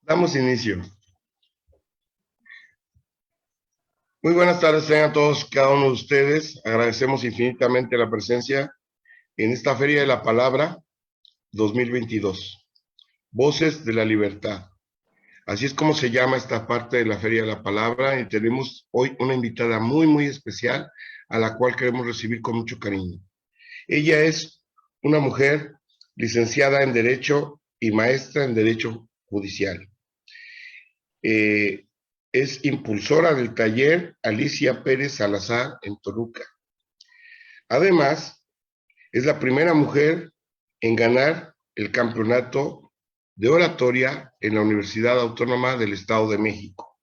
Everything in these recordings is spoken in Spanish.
Damos inicio. Muy buenas tardes, tengan todos, cada uno de ustedes. Agradecemos infinitamente la presencia en esta Feria de la Palabra 2022. Voces de la Libertad. Así es como se llama esta parte de la Feria de la Palabra y tenemos hoy una invitada muy especial a la cual queremos recibir con mucho cariño. Ella es una mujer licenciada en Derecho y maestra en Derecho Judicial. Es impulsora del taller Alicia Pérez Salazar en Toluca. Además, es la primera mujer en ganar el campeonato de oratoria en la Universidad Autónoma del Estado de México.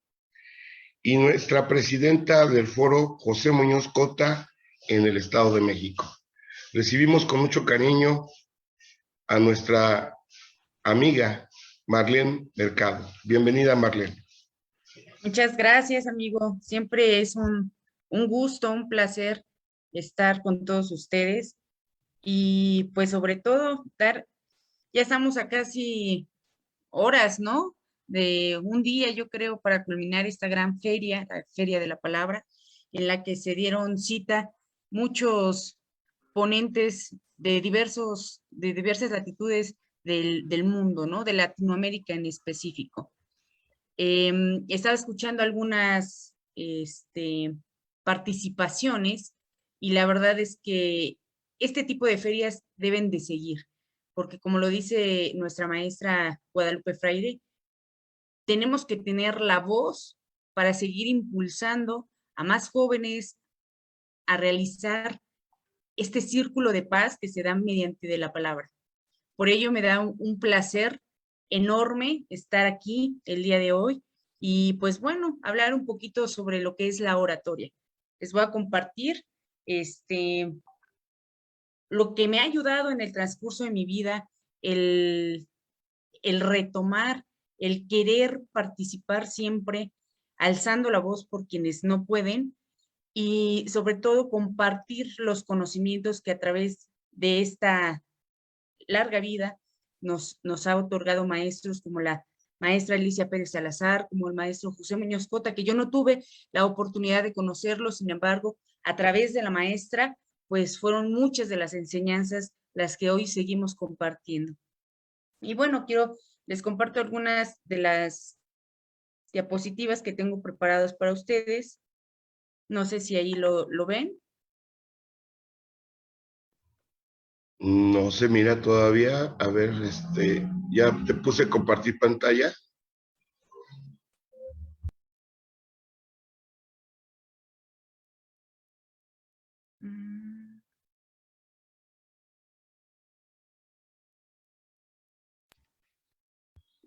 Y nuestra presidenta del foro, José Muñoz Cota, en el Estado de México. Recibimos con mucho cariño a nuestra amiga Marlene Mercado. Bienvenida, Marlene. Muchas gracias, amigo. Siempre es un gusto, un placer estar con todos ustedes y pues sobre todo ya estamos a casi horas, ¿no? De un día, yo creo, para culminar esta gran feria, la Feria de la Palabra, en la que se dieron cita muchos ponentes de diversas latitudes del mundo, ¿no? De Latinoamérica en específico. Estaba escuchando algunas participaciones y la verdad es que este tipo de ferias deben de seguir, porque como lo dice nuestra maestra Guadalupe Freire, tenemos que tener la voz para seguir impulsando a más jóvenes a realizar este círculo de paz que se da mediante de la palabra. Por ello me da un placer enorme estar aquí el día de hoy y pues bueno, hablar un poquito sobre lo que es la oratoria. Les voy a compartir lo que me ha ayudado en el transcurso de mi vida, el, el retomar, el querer participar siempre, alzando la voz por quienes no pueden y sobre todo compartir los conocimientos que a través de esta larga vida nos ha otorgado maestros como la maestra Alicia Pérez Salazar, como el maestro José Muñoz Cota, que yo no tuve la oportunidad de conocerlo, sin embargo, a través de la maestra, pues fueron muchas de las enseñanzas las que hoy seguimos compartiendo. Y bueno, les comparto algunas de las diapositivas que tengo preparadas para ustedes. No sé si ahí lo ven. No se mira todavía. A ver, ya te puse a compartir pantalla.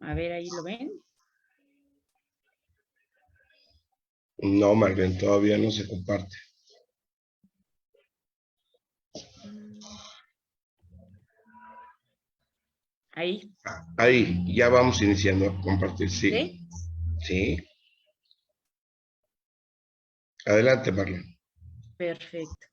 A ver, ahí lo ven. No, Marlene, todavía no se comparte. Ahí. Ahí, ya vamos iniciando a compartir, sí. ¿Sí? Sí. Adelante, Marlene. Perfecto.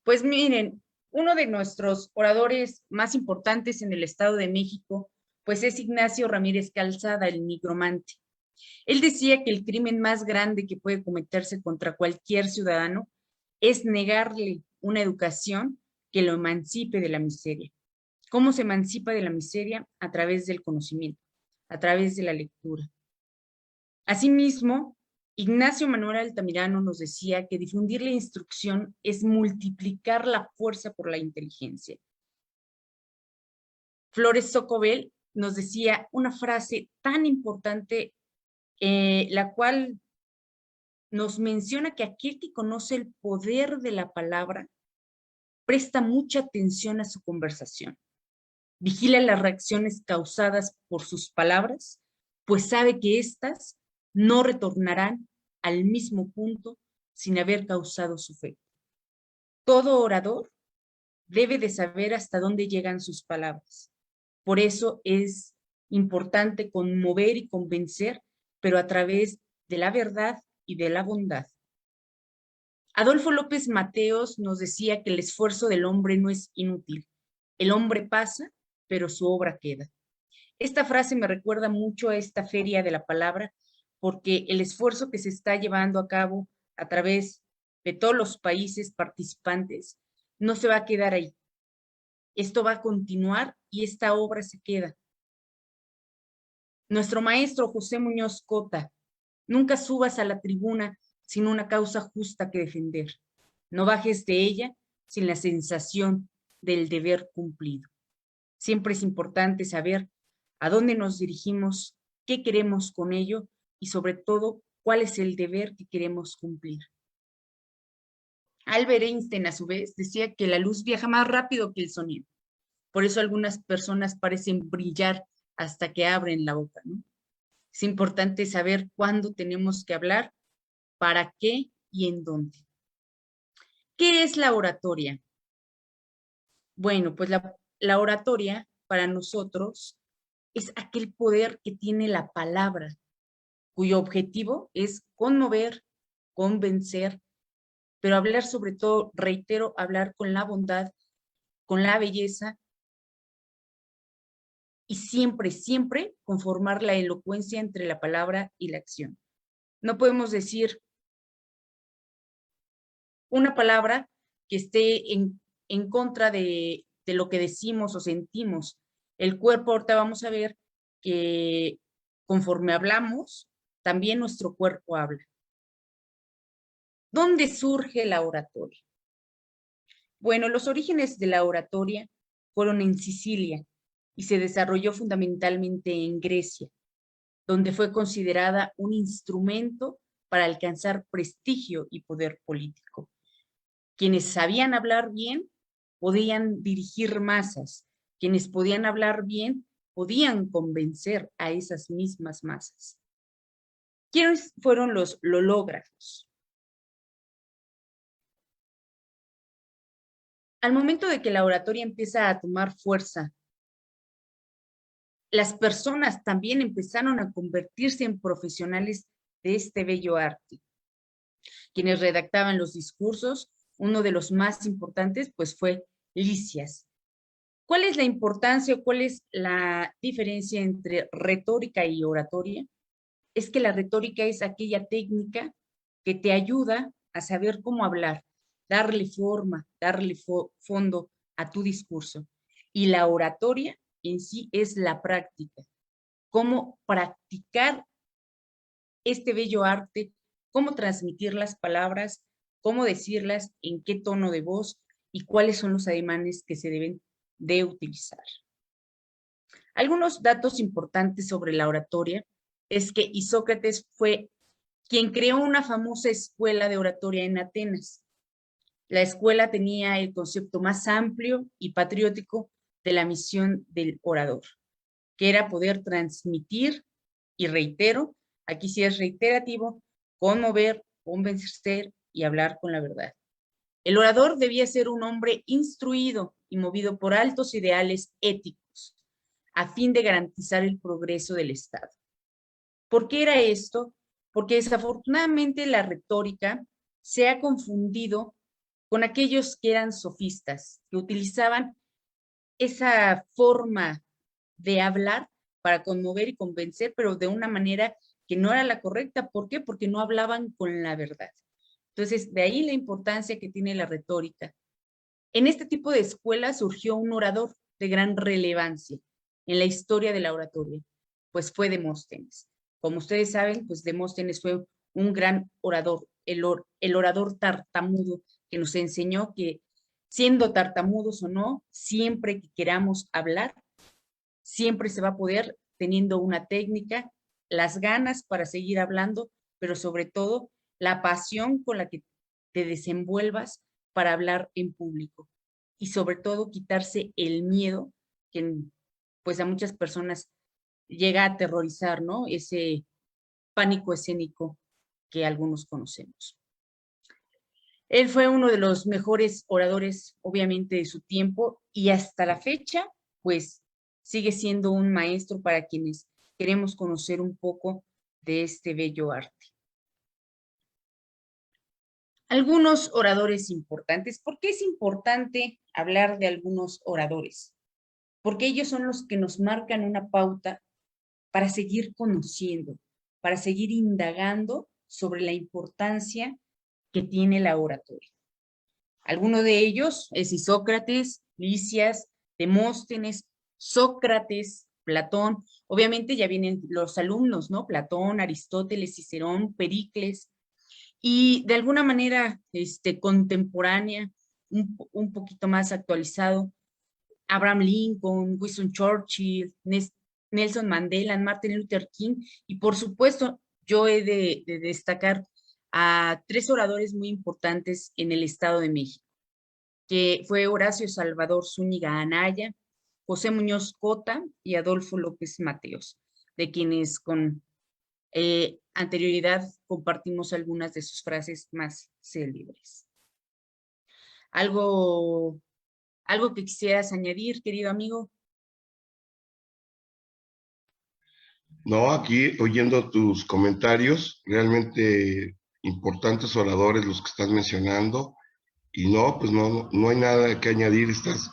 Pues miren, uno de nuestros oradores más importantes en el Estado de México, pues es Ignacio Ramírez Calzada, el nigromante. Él decía que el crimen más grande que puede cometerse contra cualquier ciudadano es negarle una educación que lo emancipe de la miseria. ¿Cómo se emancipa de la miseria? A través del conocimiento, a través de la lectura. Asimismo, Ignacio Manuel Altamirano nos decía que difundir la instrucción es multiplicar la fuerza por la inteligencia. Flores Socobel nos decía una frase tan importante, la cual nos menciona que aquel que conoce el poder de la palabra presta mucha atención a su conversación. Vigila las reacciones causadas por sus palabras, pues sabe que éstas no retornarán al mismo punto sin haber causado su efecto. Todo orador debe de saber hasta dónde llegan sus palabras. Por eso es importante conmover y convencer, pero a través de la verdad y de la bondad. Adolfo López Mateos nos decía que el esfuerzo del hombre no es inútil. El hombre pasa pero su obra queda. Esta frase me recuerda mucho a esta Feria de la Palabra, porque el esfuerzo que se está llevando a cabo a través de todos los países participantes no se va a quedar ahí. Esto va a continuar y esta obra se queda. Nuestro maestro José Muñoz Cota: nunca subas a la tribuna sin una causa justa que defender. No bajes de ella sin la sensación del deber cumplido. Siempre es importante saber a dónde nos dirigimos, qué queremos con ello y sobre todo cuál es el deber que queremos cumplir. Albert Einstein, a su vez, decía que la luz viaja más rápido que el sonido. Por eso algunas personas parecen brillar hasta que abren la boca, ¿no? Es importante saber cuándo tenemos que hablar, para qué y en dónde. ¿Qué es la oratoria? Bueno, pues la oratoria para nosotros es aquel poder que tiene la palabra, cuyo objetivo es conmover, convencer, pero hablar sobre todo, reitero, hablar con la bondad, con la belleza y siempre, siempre conformar la elocuencia entre la palabra y la acción. No podemos decir una palabra que esté en contra de lo que decimos o sentimos. El cuerpo, ahorita vamos a ver que conforme hablamos, también nuestro cuerpo habla. ¿Dónde surge la oratoria? Bueno, los orígenes de la oratoria fueron en Sicilia y se desarrolló fundamentalmente en Grecia, donde fue considerada un instrumento para alcanzar prestigio y poder político. Quienes sabían hablar bien podían dirigir masas, quienes podían hablar bien podían convencer a esas mismas masas. ¿Quiénes fueron los lológrafos? Al momento de que la oratoria empieza a tomar fuerza, las personas también empezaron a convertirse en profesionales de este bello arte. Quienes redactaban los discursos, uno de los más importantes, pues fue Lisias. ¿Cuál es la importancia o cuál es la diferencia entre retórica y oratoria? Es que la retórica es aquella técnica que te ayuda a saber cómo hablar, darle forma, darle fondo a tu discurso. Y la oratoria en sí es la práctica, cómo practicar este bello arte, cómo transmitir las palabras, cómo decirlas, en qué tono de voz y cuáles son los ademanes que se deben de utilizar. Algunos datos importantes sobre la oratoria es que Isócrates fue quien creó una famosa escuela de oratoria en Atenas. La escuela tenía el concepto más amplio y patriótico de la misión del orador, que era poder transmitir, y reitero, aquí sí es reiterativo, conmover, convencer y hablar con la verdad. El orador debía ser un hombre instruido y movido por altos ideales éticos, a fin de garantizar el progreso del Estado. ¿Por qué era esto? Porque desafortunadamente la retórica se ha confundido con aquellos que eran sofistas, que utilizaban esa forma de hablar para conmover y convencer, pero de una manera que no era la correcta. ¿Por qué? Porque no hablaban con la verdad. Entonces, de ahí la importancia que tiene la retórica. En este tipo de escuela surgió un orador de gran relevancia en la historia de la oratoria, pues fue Demóstenes. Como ustedes saben, pues Demóstenes fue un gran orador, el orador tartamudo, que nos enseñó que siendo tartamudos o no, siempre que queramos hablar, siempre se va a poder teniendo una técnica, las ganas para seguir hablando, pero sobre todo la pasión con la que te desenvuelvas para hablar en público y sobre todo quitarse el miedo que pues a muchas personas llega a aterrorizar, ¿no? Ese pánico escénico que algunos conocemos. Él fue uno de los mejores oradores, obviamente, de su tiempo y hasta la fecha, pues sigue siendo un maestro para quienes queremos conocer un poco de este bello arte. Algunos oradores importantes. ¿Por qué es importante hablar de algunos oradores? porque ellos son los que nos marcan una pauta para seguir conociendo, para seguir indagando sobre la importancia que tiene la oratoria. Alguno de ellos es Isócrates, Lisias, Demóstenes, Sócrates, Platón. Obviamente ya vienen los alumnos, ¿no? Platón, Aristóteles, Cicerón, Pericles, y de alguna manera contemporánea, un poquito más actualizado, Abraham Lincoln, Winston Churchill, Nelson Mandela, Martin Luther King, y por supuesto, yo he de destacar a 3 oradores muy importantes en el Estado de México, que fue Horacio Salvador Zúñiga Anaya, José Muñoz Cota y Adolfo López Mateos, de quienes con anterioridad compartimos algunas de sus frases más célebres. ¿Algo que quisieras añadir, querido amigo? No, aquí oyendo tus comentarios, realmente importantes oradores los que estás mencionando, y no, pues no hay nada que añadir, estás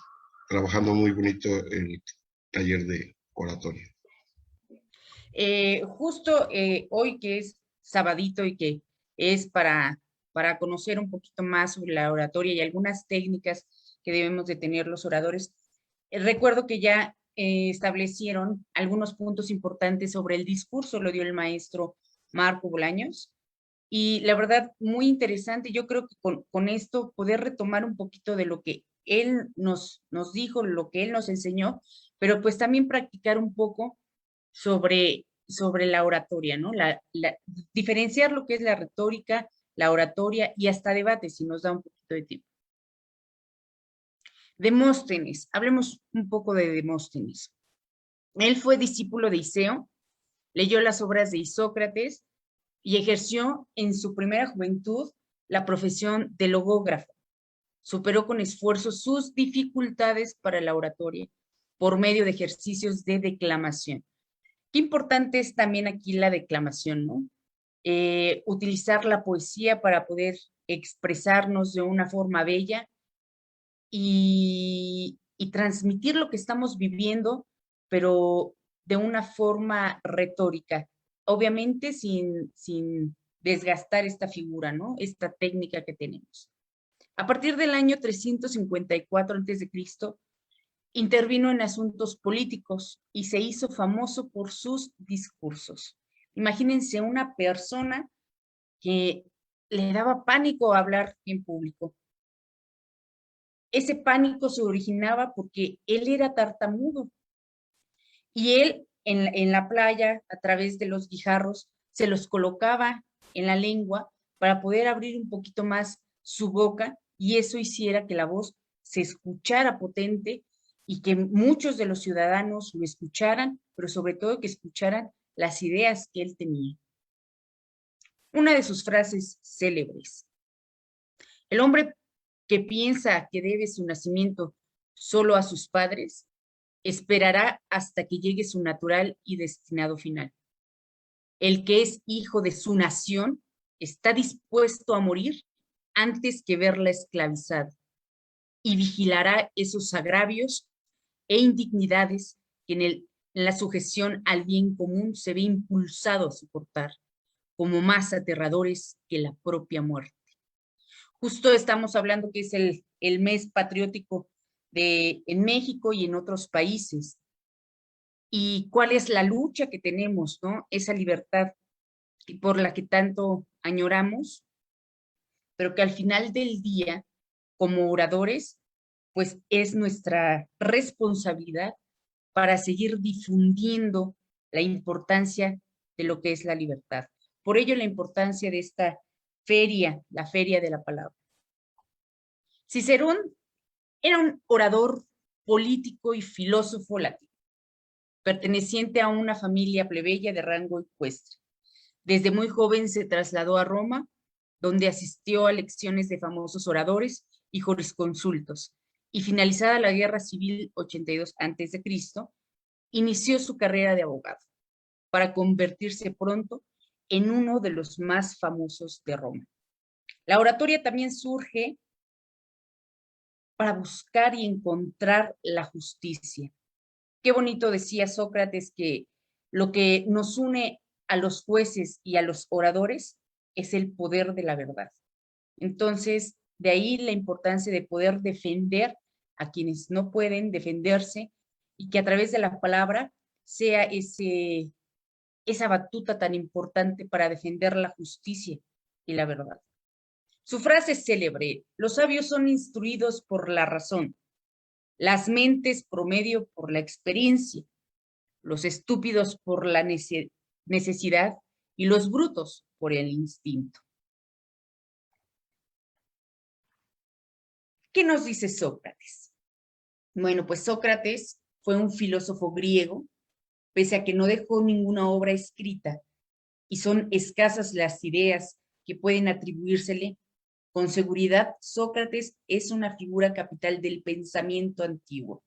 trabajando muy bonito el taller de oratoria. Justo hoy que es sabadito y que es para conocer un poquito más sobre la oratoria y algunas técnicas que debemos de tener los oradores, recuerdo que ya establecieron algunos puntos importantes sobre el discurso, lo dio el maestro Marco Bolaños, y la verdad, muy interesante. Yo creo que con esto poder retomar un poquito de lo que él nos dijo, lo que él nos enseñó, pero pues también practicar un poco sobre la oratoria, ¿no? Diferenciar lo que es la retórica, la oratoria y hasta debate, si nos da un poquito de tiempo. Demóstenes, hablemos un poco de Demóstenes. Él fue discípulo de Iseo, leyó las obras de Isócrates y ejerció en su primera juventud la profesión de logógrafo. Superó con esfuerzo sus dificultades para la oratoria por medio de ejercicios de declamación. Qué importante es también aquí la declamación, ¿no? Utilizar la poesía para poder expresarnos de una forma bella y transmitir lo que estamos viviendo, pero de una forma retórica, obviamente sin desgastar esta figura, ¿no? Esta técnica que tenemos. A partir del año 354 a.C., intervino en asuntos políticos y se hizo famoso por sus discursos. Imagínense una persona que le daba pánico hablar en público. Ese pánico se originaba porque él era tartamudo y él en la playa, a través de los guijarros, se los colocaba en la lengua para poder abrir un poquito más su boca y eso hiciera que la voz se escuchara potente y que muchos de los ciudadanos lo escucharan, pero sobre todo que escucharan las ideas que él tenía. Una de sus frases célebres: el hombre que piensa que debe su nacimiento solo a sus padres, esperará hasta que llegue su natural y destinado final. El que es hijo de su nación está dispuesto a morir antes que verla esclavizada y vigilará esos agravios e indignidades que en la sujeción al bien común se ve impulsado a soportar, como más aterradores que la propia muerte. Justo estamos hablando que es el mes patriótico en México y en otros países. ¿Y cuál es la lucha que tenemos, no? Esa libertad por la que tanto añoramos, pero que al final del día, como oradores, pues es nuestra responsabilidad para seguir difundiendo la importancia de lo que es la libertad. Por ello, la importancia de esta feria, la Feria de la Palabra. Cicerón era un orador político y filósofo latino, perteneciente a una familia plebeya de rango ecuestre. Desde muy joven se trasladó a Roma, donde asistió a lecciones de famosos oradores y jurisconsultos, y finalizada la Guerra Civil 82 a.C., inició su carrera de abogado, para convertirse pronto en uno de los más famosos de Roma. La oratoria también surge para buscar y encontrar la justicia, Qué bonito decía Sócrates que lo que nos une a los jueces y a los oradores es el poder de la verdad. Entonces, de ahí la importancia de poder defender a quienes no pueden defenderse y que a través de la palabra sea esa batuta tan importante para defender la justicia y la verdad. Su frase es célebre: los sabios son instruidos por la razón, las mentes promedio por la experiencia, los estúpidos por la necesidad y los brutos por el instinto. ¿Qué nos dice Sócrates? Bueno, pues Sócrates fue un filósofo griego, pese a que no dejó ninguna obra escrita y son escasas las ideas que pueden atribuírsele. Con seguridad, Sócrates es una figura capital del pensamiento antiguo,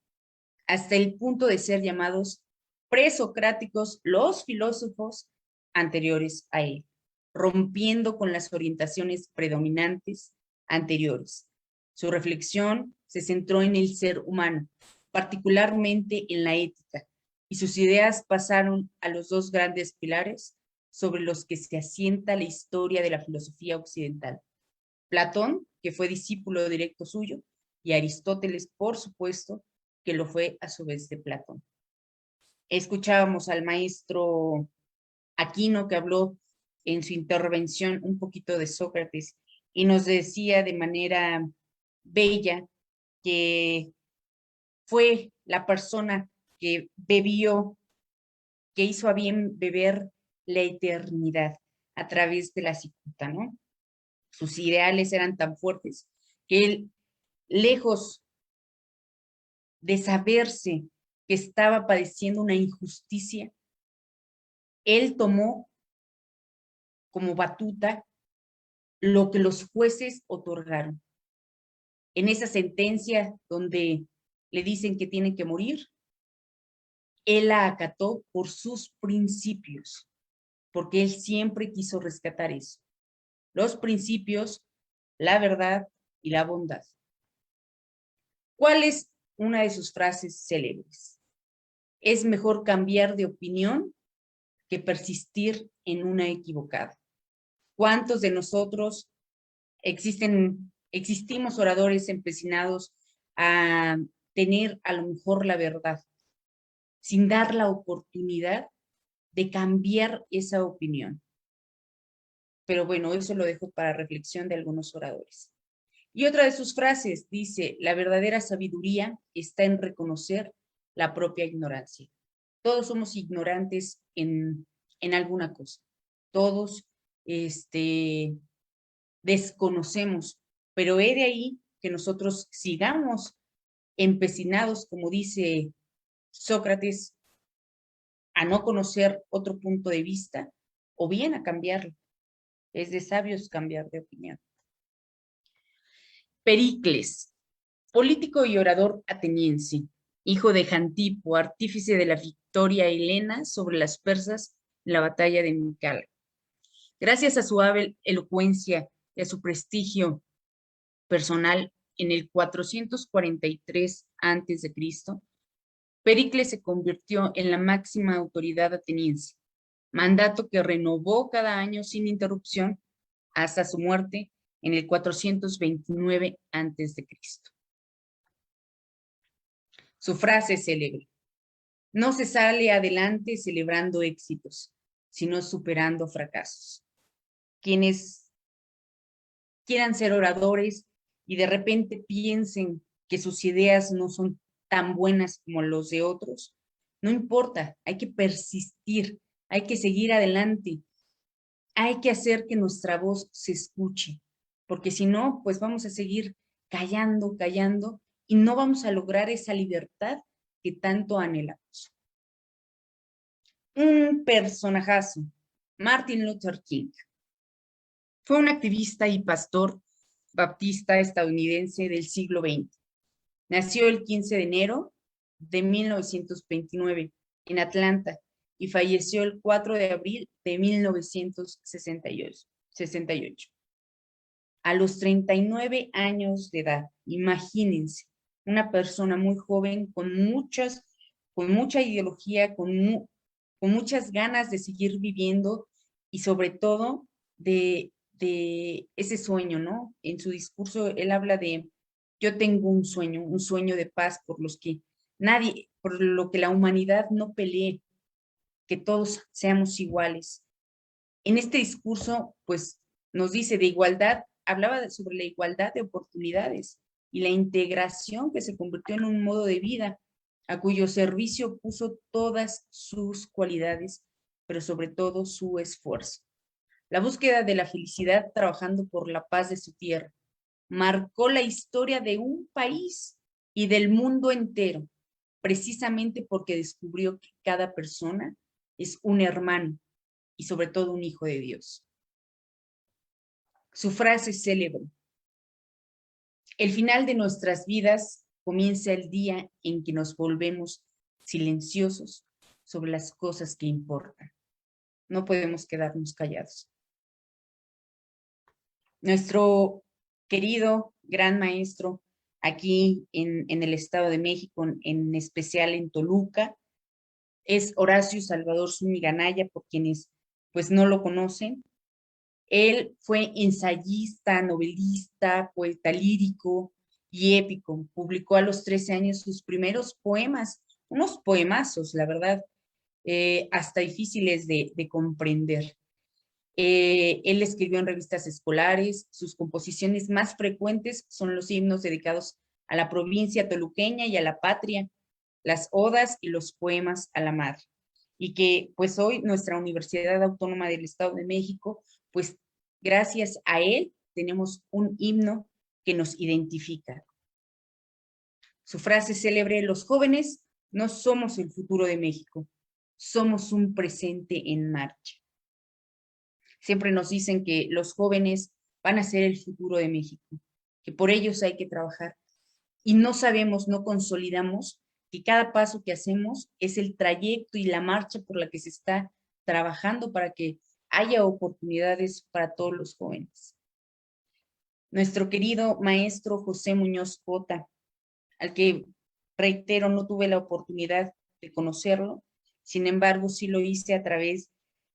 hasta el punto de ser llamados presocráticos los filósofos anteriores a él, rompiendo con las orientaciones predominantes anteriores. Su reflexión se centró en el ser humano, particularmente en la ética, y sus ideas pasaron a los dos grandes pilares sobre los que se asienta la historia de la filosofía occidental: Platón, que fue discípulo directo suyo, y Aristóteles, por supuesto, que lo fue a su vez de Platón. Escuchábamos al maestro Aquino, que habló en su intervención un poquito de Sócrates y nos decía de manera bella que fue la persona que bebió, que hizo a bien beber la eternidad a través de la cicuta, ¿no? Sus ideales eran tan fuertes que él, lejos de saberse que estaba padeciendo una injusticia, él tomó como batuta lo que los jueces otorgaron. En esa sentencia donde le dicen que tiene que morir, él la acató por sus principios, porque él siempre quiso rescatar eso: los principios, la verdad y la bondad. ¿Cuál es una de sus frases célebres? Es mejor cambiar de opinión que persistir en una equivocada. ¿Cuántos de nosotros existimos oradores empecinados a tener a lo mejor la verdad, sin dar la oportunidad de cambiar esa opinión? Pero bueno, eso lo dejo para reflexión de algunos oradores. Y otra de sus frases dice: la verdadera sabiduría está en reconocer la propia ignorancia. Todos somos ignorantes en alguna cosa. Todos desconocemos, pero he de ahí que nosotros sigamos empecinados, como dice Sócrates, a no conocer otro punto de vista o bien a cambiarlo. Es de sabios cambiar de opinión. Pericles, político y orador ateniense, hijo de Jantipo, artífice de la victoria helena sobre las persas en la batalla de Micala. Gracias a su hábil elocuencia y a su prestigio personal, en el 443 a.C., Pericles se convirtió en la máxima autoridad ateniense, mandato que renovó cada año sin interrupción hasta su muerte en el 429 a.C. Su frase célebre: no se sale adelante celebrando éxitos, sino superando fracasos. Quienes quieran ser oradores y de repente piensen que sus ideas no son tan buenas como los de otros, no importa, hay que persistir, hay que seguir adelante, hay que hacer que nuestra voz se escuche, porque si no, pues vamos a seguir callando, callando, y no vamos a lograr esa libertad que tanto anhelamos. Un personajazo, Martin Luther King. Fue un activista y pastor baptista estadounidense del siglo XX. Nació el 15 de enero de 1929 en Atlanta y falleció el 4 de abril de 1968. A los 39 años de edad, imagínense, una persona muy joven con muchas con mucha ideología, con muchas ganas de seguir viviendo y sobre todo de ese sueño, ¿no? En su discurso él habla de, yo tengo un sueño de paz por lo que la humanidad no pelee, que todos seamos iguales. En este discurso, pues, nos dice de igualdad, sobre la igualdad de oportunidades y la integración que se convirtió en un modo de vida a cuyo servicio puso todas sus cualidades, pero sobre todo su esfuerzo. La búsqueda de la felicidad trabajando por la paz de su tierra marcó la historia de un país y del mundo entero, precisamente porque descubrió que cada persona es un hermano y sobre todo un hijo de Dios. Su frase célebre: el final de nuestras vidas comienza el día en que nos volvemos silenciosos sobre las cosas que importan. No podemos quedarnos callados. Nuestro querido gran maestro aquí en el Estado de México, en especial en Toluca, es Horacio Salvador Zúñiga Anaya, por quienes pues no lo conocen. Él fue ensayista, novelista, poeta lírico y épico. Publicó a los 13 años sus primeros poemas, unos poemazos, la verdad, hasta difíciles de comprender. Él escribió en revistas escolares, sus composiciones más frecuentes son los himnos dedicados a la provincia toluqueña y a la patria, las odas y los poemas a la madre. Y que pues hoy nuestra Universidad Autónoma del Estado de México, pues gracias a él tenemos un himno que nos identifica. Su frase célebre: los jóvenes no somos el futuro de México, somos un presente en marcha. Siempre nos dicen que los jóvenes van a ser el futuro de México, que por ellos hay que trabajar. Y no sabemos, no consolidamos que cada paso que hacemos es el trayecto y la marcha por la que se está trabajando para que haya oportunidades para todos los jóvenes. Nuestro querido maestro José Muñoz Cota, al que, reitero, no tuve la oportunidad de conocerlo, sin embargo, sí lo hice a través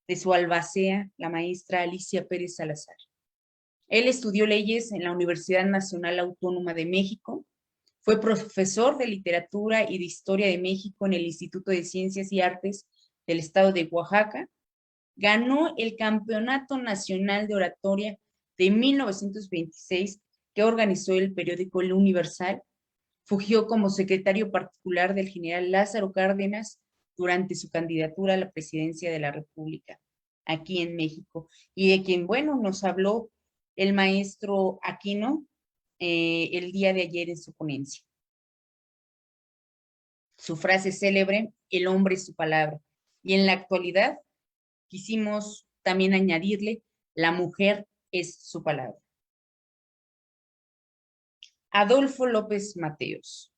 de su albacea, la maestra Alicia Pérez Salazar. Él estudió leyes en la Universidad Nacional Autónoma de México, fue profesor de literatura y de historia de México en el Instituto de Ciencias y Artes del Estado de Oaxaca, ganó el Campeonato Nacional de Oratoria de 1926 que organizó el periódico El Universal, fungió como secretario particular del general Lázaro Cárdenas durante su candidatura a la presidencia de la República, aquí en México, y de quien, bueno, nos habló el maestro Aquino el día de ayer en su ponencia. Su frase célebre: el hombre es su palabra. Y en la actualidad quisimos también añadirle: la mujer es su palabra. Adolfo López Mateos.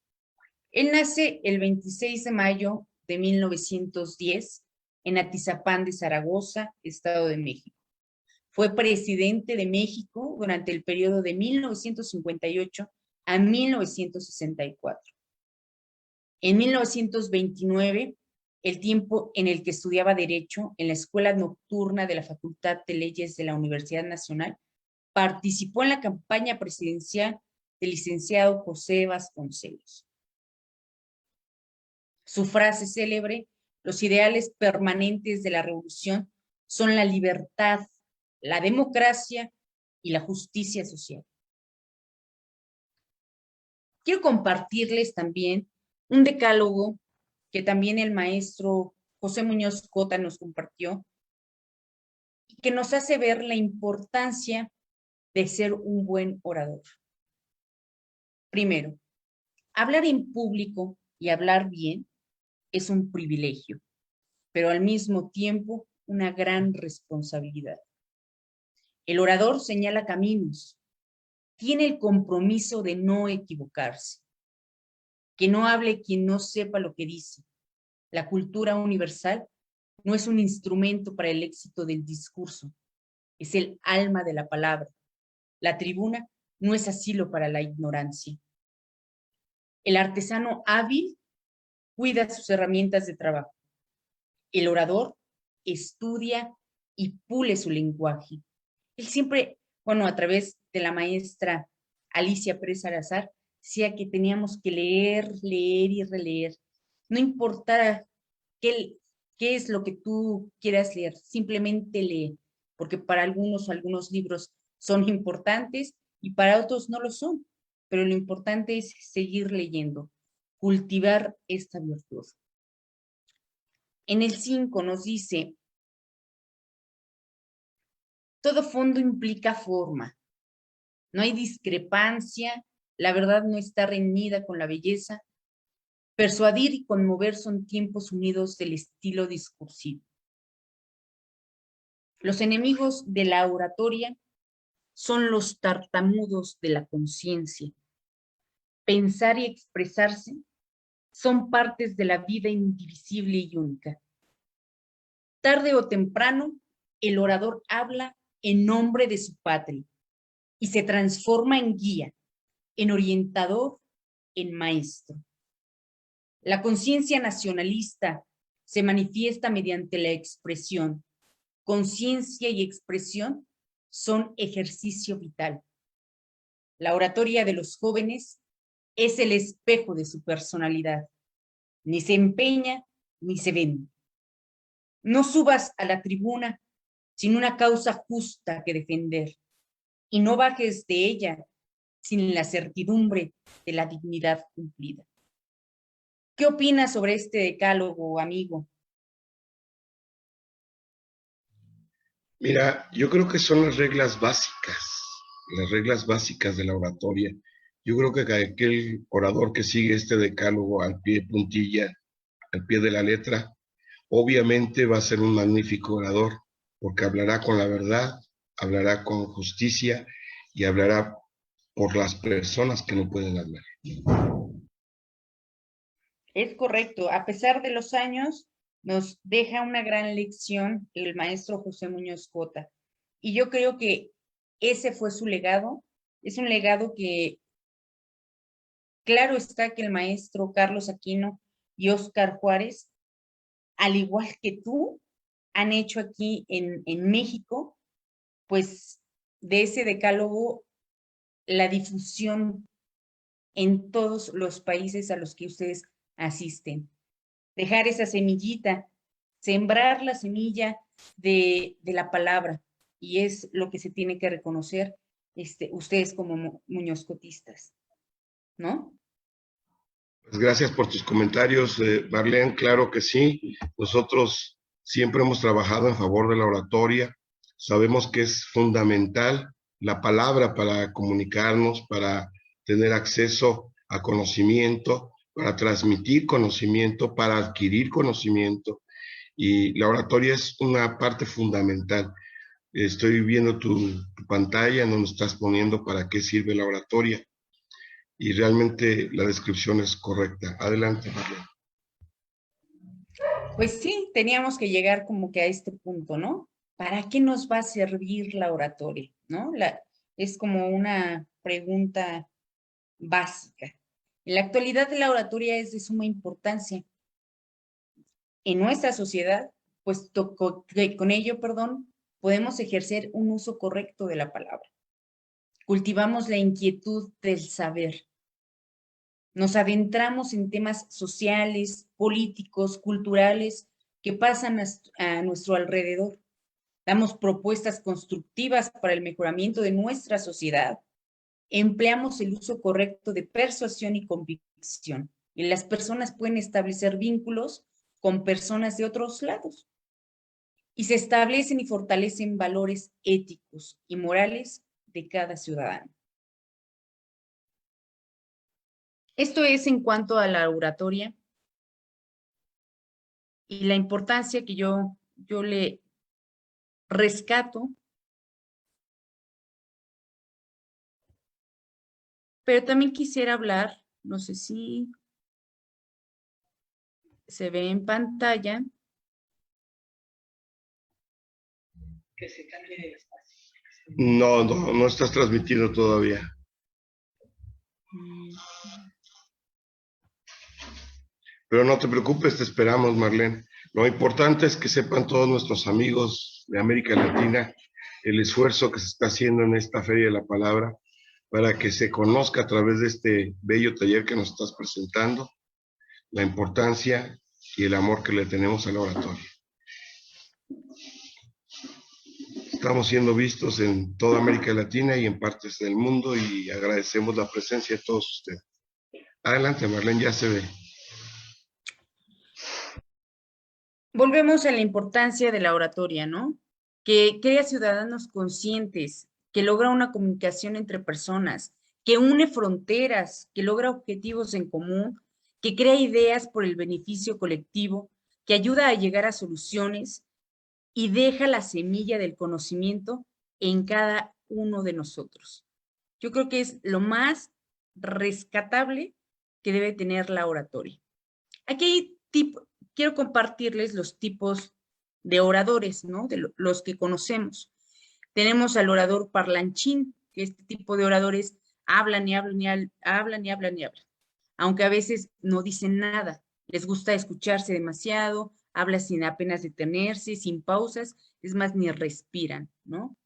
Él nace el 26 de mayo de 1910 en Atizapán de Zaragoza, Estado de México. Fue presidente de México durante el periodo de 1958 a 1964. En 1929, el tiempo en el que estudiaba Derecho en la Escuela Nocturna de la Facultad de Leyes de la Universidad Nacional, participó en la campaña presidencial del licenciado José Vasconcelos. Su frase célebre: los ideales permanentes de la revolución son la libertad, la democracia y la justicia social. Quiero compartirles también un decálogo que también el maestro José Muñoz Cota nos compartió y que nos hace ver la importancia de ser un buen orador. Primero, hablar en público y hablar bien es un privilegio, pero al mismo tiempo una gran responsabilidad. El orador señala caminos, tiene el compromiso de no equivocarse, que no hable quien no sepa lo que dice. La cultura universal no es un instrumento para el éxito del discurso, es el alma de la palabra. La tribuna no es asilo para la ignorancia. El artesano hábil cuida sus herramientas de trabajo. El orador estudia y pule su lenguaje. Él siempre, bueno, a través de la maestra Alicia Pérez Salazar, decía que teníamos que leer, leer y releer. No importara qué es lo que tú quieras leer, simplemente lee, porque para algunos libros son importantes y para otros no lo son, pero lo importante es seguir leyendo, cultivar esta virtud. En el 5 nos dice, todo fondo implica forma, no hay discrepancia, la verdad no está reñida con la belleza, persuadir y conmover son tiempos unidos del estilo discursivo. Los enemigos de la oratoria son los tartamudos de la conciencia. Pensar y expresarse son partes de la vida indivisible y única. Tarde o temprano, el orador habla en nombre de su patria y se transforma en guía, en orientador, en maestro. La conciencia nacionalista se manifiesta mediante la expresión. Conciencia y expresión son ejercicio vital. La oratoria de los jóvenes es el espejo de su personalidad. Ni se empeña ni se vende. No subas a la tribuna sin una causa justa que defender y no bajes de ella sin la certidumbre de la dignidad cumplida. ¿Qué opinas sobre este decálogo, amigo? Mira, yo creo que son las reglas básicas de la oratoria. Yo creo que aquel orador que sigue este decálogo al pie de puntilla, al pie de la letra, obviamente va a ser un magnífico orador, porque hablará con la verdad, hablará con justicia y hablará por las personas que no pueden hablar. Es correcto. A pesar de los años, nos deja una gran lección el maestro José Muñoz Cota. Y yo creo que ese fue su legado. Es un legado que, claro está que el maestro Carlos Aquino y Óscar Juárez, al igual que tú, han hecho aquí en México, pues de ese decálogo, la difusión en todos los países a los que ustedes asisten. Dejar esa semillita, sembrar la semilla de la palabra, y es lo que se tiene que reconocer ustedes como muñozcotistas, ¿no? Pues gracias por tus comentarios, Marlene. Claro que sí. Nosotros siempre hemos trabajado en favor de la oratoria. Sabemos que es fundamental la palabra para comunicarnos, para tener acceso a conocimiento, para transmitir conocimiento, para adquirir conocimiento. Y la oratoria es una parte fundamental. Estoy viendo tu pantalla, no me estás poniendo para qué sirve la oratoria y realmente la descripción es correcta. Adelante, Marlene. Pues sí, teníamos que llegar como que a este punto, ¿no? ¿Para qué nos va a servir la oratoria? ¿No? Es como una pregunta básica. En la actualidad la oratoria es de suma importancia en nuestra sociedad, puesto que con ello, podemos ejercer un uso correcto de la palabra. Cultivamos la inquietud del saber. Nos adentramos en temas sociales, políticos, culturales que pasan a nuestro alrededor. Damos propuestas constructivas para el mejoramiento de nuestra sociedad. Empleamos el uso correcto de persuasión y convicción. Y las personas pueden establecer vínculos con personas de otros lados. Y se establecen y fortalecen valores éticos y morales de cada ciudadano. Esto es en cuanto a la oratoria y la importancia que yo le rescato, pero también quisiera hablar, no sé si se ve en pantalla. Que se cambie de espacio. No estás transmitiendo todavía. Pero no te preocupes, te esperamos, Marlene. Lo importante es que sepan todos nuestros amigos de América Latina el esfuerzo que se está haciendo en esta Feria de la Palabra para que se conozca a través de este bello taller que nos estás presentando la importancia y el amor que le tenemos al oratorio. Estamos siendo vistos en toda América Latina y en partes del mundo y agradecemos la presencia de todos ustedes. Adelante, Marlene, ya se ve. Volvemos a la importancia de la oratoria, ¿no? Que crea ciudadanos conscientes, que logra una comunicación entre personas, que une fronteras, que logra objetivos en común, que crea ideas por el beneficio colectivo, que ayuda a llegar a soluciones y deja la semilla del conocimiento en cada uno de nosotros. Yo creo que es lo más rescatable que debe tener la oratoria. Aquí hay quiero compartirles los tipos de oradores, ¿no? De los que conocemos. Tenemos al orador parlanchín, que este tipo de oradores hablan y hablan y hablan y hablan y hablan, aunque a veces no dicen nada. Les gusta escucharse demasiado, habla sin apenas detenerse, sin pausas, es más, ni respiran, ¿no?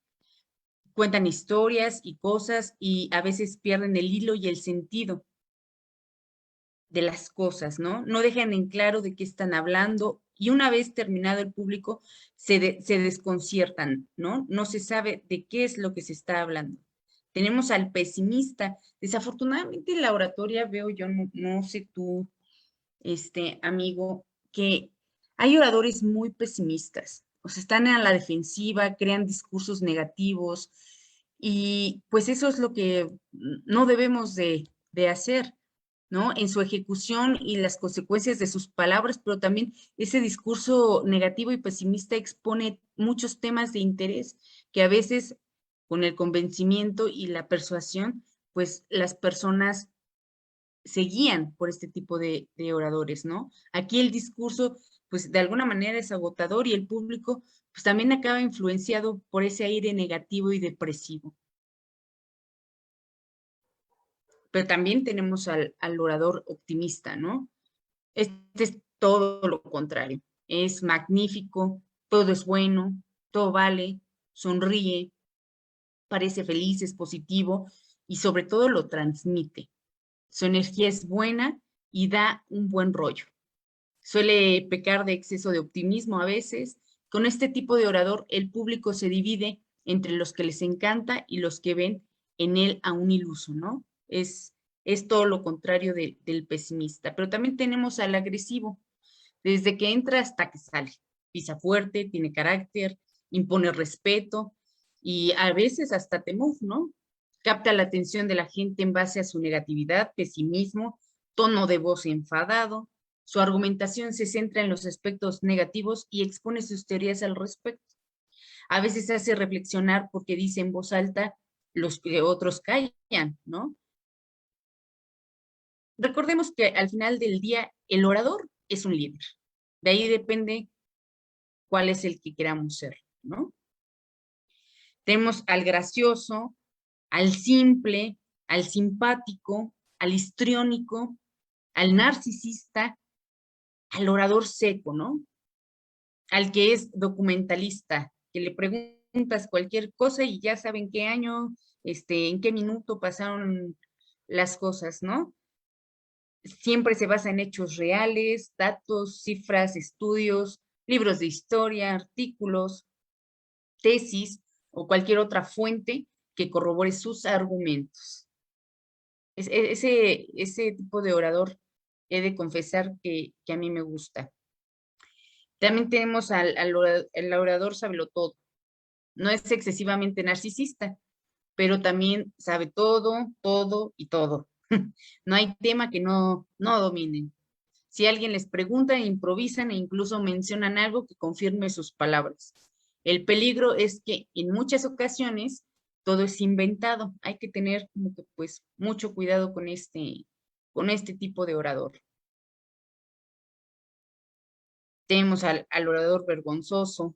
Cuentan historias y cosas y a veces pierden el hilo y el sentido de las cosas, ¿no? No dejan en claro de qué están hablando y una vez terminado el público se desconciertan, ¿no? No se sabe de qué es lo que se está hablando. Tenemos al pesimista. Desafortunadamente en la oratoria veo yo, no sé tú, amigo, que hay oradores muy pesimistas. O sea, están a la defensiva, crean discursos negativos y pues eso es lo que no debemos de hacer, ¿no? En su ejecución y las consecuencias de sus palabras, pero también ese discurso negativo y pesimista expone muchos temas de interés que a veces con el convencimiento y la persuasión, pues las personas se guían por este tipo de oradores, ¿no? Aquí el discurso, pues de alguna manera es agotador y el público, pues también acaba influenciado por ese aire negativo y depresivo. Pero también tenemos al orador optimista, ¿no? Este es todo lo contrario. Es magnífico, todo es bueno, todo vale, sonríe, parece feliz, es positivo y sobre todo lo transmite. Su energía es buena y da un buen rollo. Suele pecar de exceso de optimismo a veces. Con este tipo de orador, el público se divide entre los que les encanta y los que ven en él a un iluso, ¿no? Es todo lo contrario del pesimista. Pero también tenemos al agresivo, desde que entra hasta que sale. Pisa fuerte, tiene carácter, impone respeto y a veces hasta temor, ¿no? Capta la atención de la gente en base a su negatividad, pesimismo, tono de voz enfadado. Su argumentación se centra en los aspectos negativos y expone sus teorías al respecto. A veces hace reflexionar porque dice en voz alta los que otros callan, ¿no? Recordemos que al final del día el orador es un líder. De ahí depende cuál es el que queramos ser, ¿no? Tenemos al gracioso, al simple, al simpático, al histriónico, al narcisista, al orador seco, ¿no? Al que es documentalista, que le preguntas cualquier cosa y ya saben qué año, en qué minuto pasaron las cosas, ¿no? Siempre se basa en hechos reales, datos, cifras, estudios, libros de historia, artículos, tesis o cualquier otra fuente que corrobore sus argumentos. Ese tipo de orador he de confesar que a mí me gusta. También tenemos el orador sabelotodo. No es excesivamente narcisista, pero también sabe todo, todo y todo. No hay tema que no dominen. Si alguien les pregunta, improvisan e incluso mencionan algo que confirme sus palabras. El peligro es que en muchas ocasiones todo es inventado. Hay que tener como que pues mucho cuidado con este tipo de orador. Tenemos al orador vergonzoso,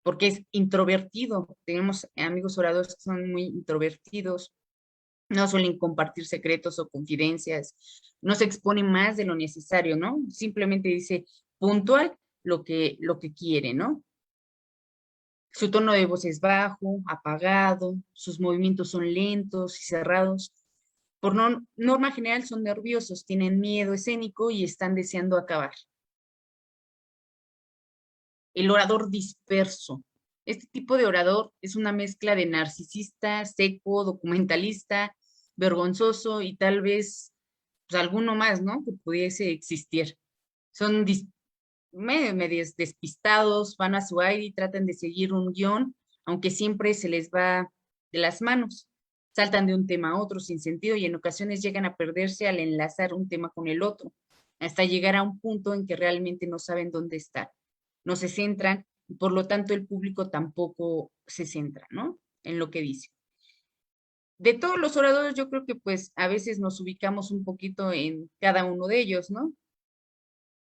porque es introvertido. Tenemos amigos oradores que son muy introvertidos. no suelen compartir secretos o confidencias, no se expone más de lo necesario, ¿no? Simplemente dice puntual lo que quiere, ¿no? Su tono de voz es bajo, apagado, sus movimientos son lentos y cerrados. Por norma general son nerviosos, tienen miedo escénico y están deseando acabar. El orador disperso. Este tipo de orador es una mezcla de narcisista, seco, documentalista, vergonzoso y tal vez pues, alguno más, ¿no? Que pudiese existir. Son medio despistados, van a su aire y tratan de seguir un guión, aunque siempre se les va de las manos. Saltan de un tema a otro sin sentido y en ocasiones llegan a perderse al enlazar un tema con el otro, hasta llegar a un punto en que realmente no saben dónde están, no se centran y por lo tanto el público tampoco se centra, ¿no? En lo que dice. De todos los oradores, yo creo que pues a veces nos ubicamos un poquito en cada uno de ellos, ¿no?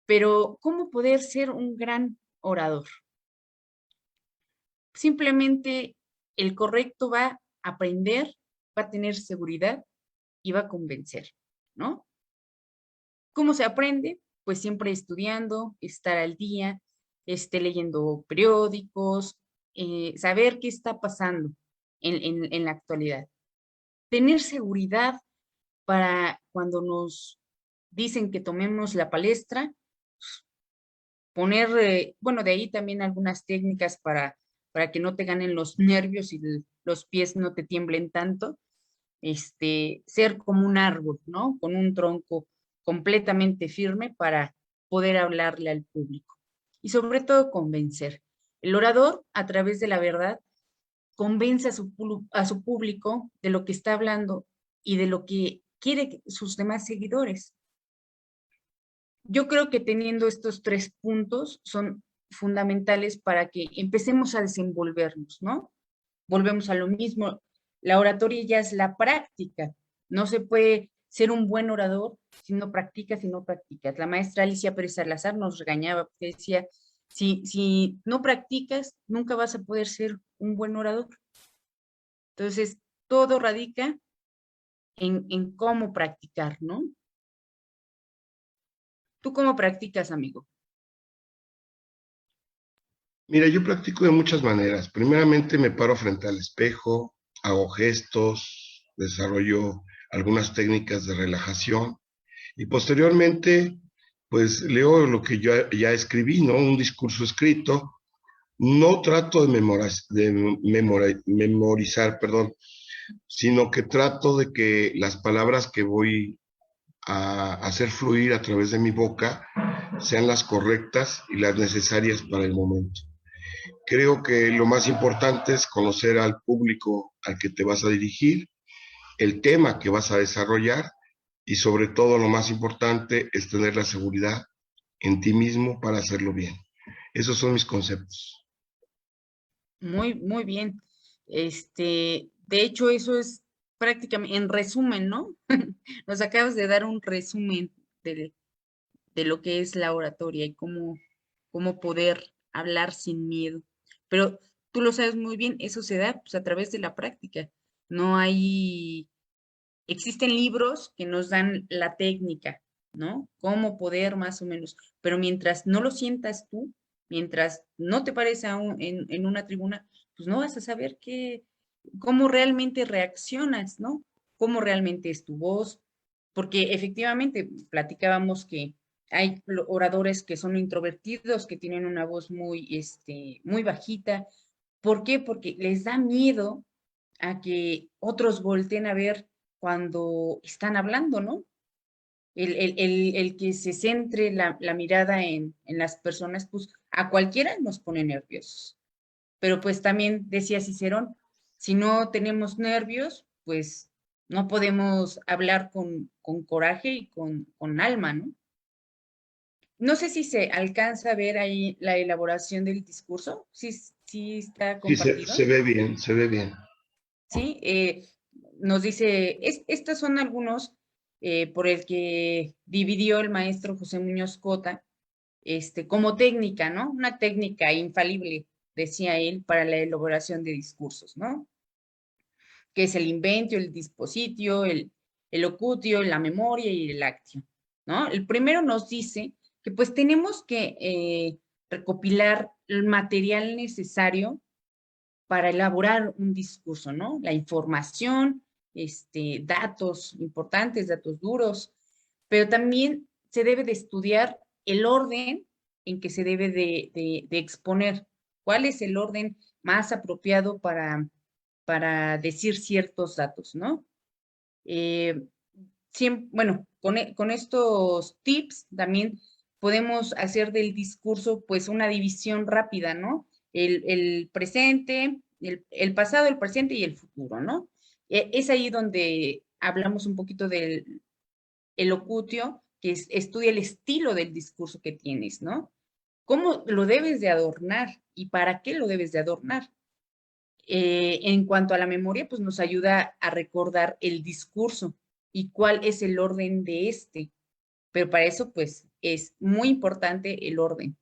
Pero ¿cómo poder ser un gran orador? Simplemente el correcto va a aprender, va a tener seguridad y va a convencer, ¿no? ¿Cómo se aprende? Pues siempre estudiando, estar al día, leyendo periódicos, saber qué está pasando en la actualidad. Tener seguridad para cuando nos dicen que tomemos la palestra, poner, bueno, de ahí también algunas técnicas para que no te ganen los nervios y los pies no te tiemblen tanto, ser como un árbol, ¿no? Con un tronco completamente firme para poder hablarle al público. Y sobre todo convencer. El orador, a través de la verdad, convence a su público de lo que está hablando y de lo que quiere sus demás seguidores. Yo creo que teniendo estos 3 puntos son fundamentales para que empecemos a desenvolvernos, ¿no? Volvemos a lo mismo, la oratoria ya es la práctica, no se puede ser un buen orador si no practicas, si no practicas. La maestra Alicia Pérez Salazar nos regañaba porque decía, si no practicas, nunca vas a poder ser un buen orador. Entonces, todo radica en cómo practicar, ¿no? ¿Tú cómo practicas, amigo? Mira, yo practico de muchas maneras. Primeramente me paro frente al espejo, hago gestos, desarrollo algunas técnicas de relajación y posteriormente pues leo lo que yo ya escribí, ¿no? Un discurso escrito. No trato memorizar, perdón, sino que trato de que las palabras que voy a hacer fluir a través de mi boca sean las correctas y las necesarias para el momento. Creo que lo más importante es conocer al público al que te vas a dirigir, el tema que vas a desarrollar y sobre todo lo más importante es tener la seguridad en ti mismo para hacerlo bien. Esos son mis conceptos. Muy, muy bien. De hecho, eso es prácticamente, en resumen, ¿no? Nos acabas de dar un resumen de lo que es la oratoria y cómo poder hablar sin miedo. Pero tú lo sabes muy bien, eso se da pues, a través de la práctica. No hay, existen libros que nos dan la técnica, ¿no? Cómo poder más o menos, pero mientras no lo sientas tú, mientras no te pares en una tribuna, pues no vas a saber cómo realmente reaccionas, ¿no? Cómo realmente es tu voz, porque efectivamente platicábamos que hay oradores que son introvertidos, que tienen una voz muy bajita. ¿Por qué? Porque les da miedo a que otros volteen a ver cuando están hablando, ¿no? El que se centre la mirada en las personas, pues a cualquiera nos pone nerviosos. Pero pues también decía Cicerón, si no tenemos nervios, pues no podemos hablar con coraje y con alma, ¿no? No sé si se alcanza a ver ahí la elaboración del discurso, sí está Sí, compartido. se ve bien, se ve bien. ¿Sí? Nos dice, estos son algunos por el que dividió el maestro José Muñoz Cota, como técnica, ¿no? Una técnica infalible, decía él, para la elaboración de discursos, ¿no? que es el inventio, el dispositio, el locutio, la memoria y el actio, ¿no? El primero nos dice que pues tenemos que recopilar el material necesario para elaborar un discurso, ¿no? La información, datos importantes, datos duros, pero también se debe de estudiar el orden en que se debe de exponer. ¿Cuál es el orden más apropiado para decir ciertos datos, ¿no? Bueno, con estos tips también podemos hacer del discurso pues una división rápida, ¿no? El presente, el pasado, el presente y el futuro, ¿no? Es ahí donde hablamos un poquito del elocutio, que estudia el estilo del discurso que tienes, ¿no? ¿Cómo lo debes de adornar y para qué lo debes de adornar? En cuanto a la memoria, pues nos ayuda a recordar el discurso y cuál es el orden de este. Pero para eso, pues, es muy importante el orden.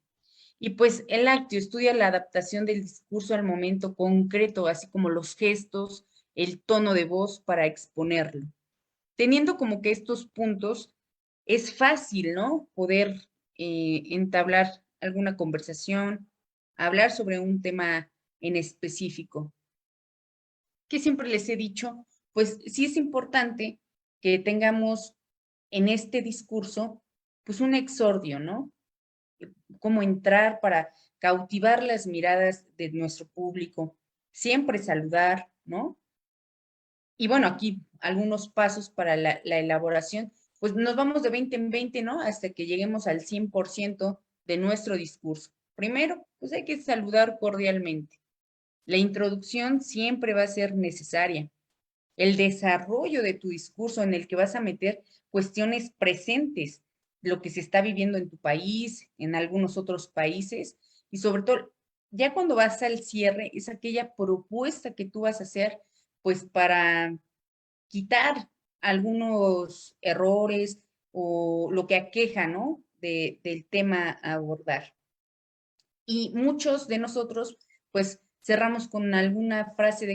Y pues el actio estudia la adaptación del discurso al momento concreto, así como los gestos, el tono de voz para exponerlo. Teniendo como que estos puntos, es fácil, ¿no? Poder entablar alguna conversación, hablar sobre un tema en específico. Que siempre les he dicho, pues sí es importante que tengamos en este discurso, pues un exordio, ¿no? Cómo entrar para cautivar las miradas de nuestro público, siempre saludar, ¿no? Y bueno, aquí algunos pasos para la elaboración, pues nos vamos de 20 en 20, ¿no? Hasta que lleguemos al 100% de nuestro discurso. Primero, pues hay que saludar cordialmente. La introducción siempre va a ser necesaria. El desarrollo de tu discurso en el que vas a meter cuestiones presentes, lo que se está viviendo en tu país, en algunos otros países, y sobre todo, ya cuando vas al cierre, es aquella propuesta que tú vas a hacer, pues para quitar algunos errores o lo que aqueja, ¿no? Del tema a abordar. Y muchos de nosotros, pues, cerramos con alguna frase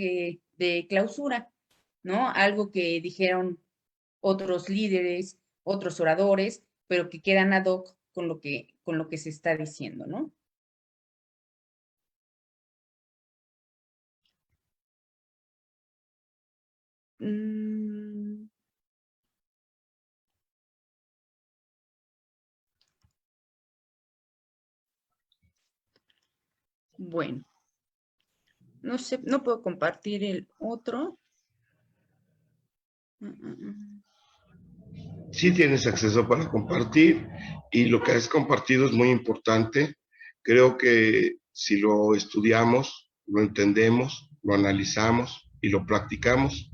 de clausura, ¿no? Algo que dijeron otros líderes, otros oradores, pero que quedan ad hoc con lo que se está diciendo, ¿no? Mm, bueno, no sé, no puedo compartir el otro. Mm, mm, mm. Sí tienes acceso para compartir y lo que has compartido es muy importante. Creo que si lo estudiamos, lo entendemos, lo analizamos y lo practicamos,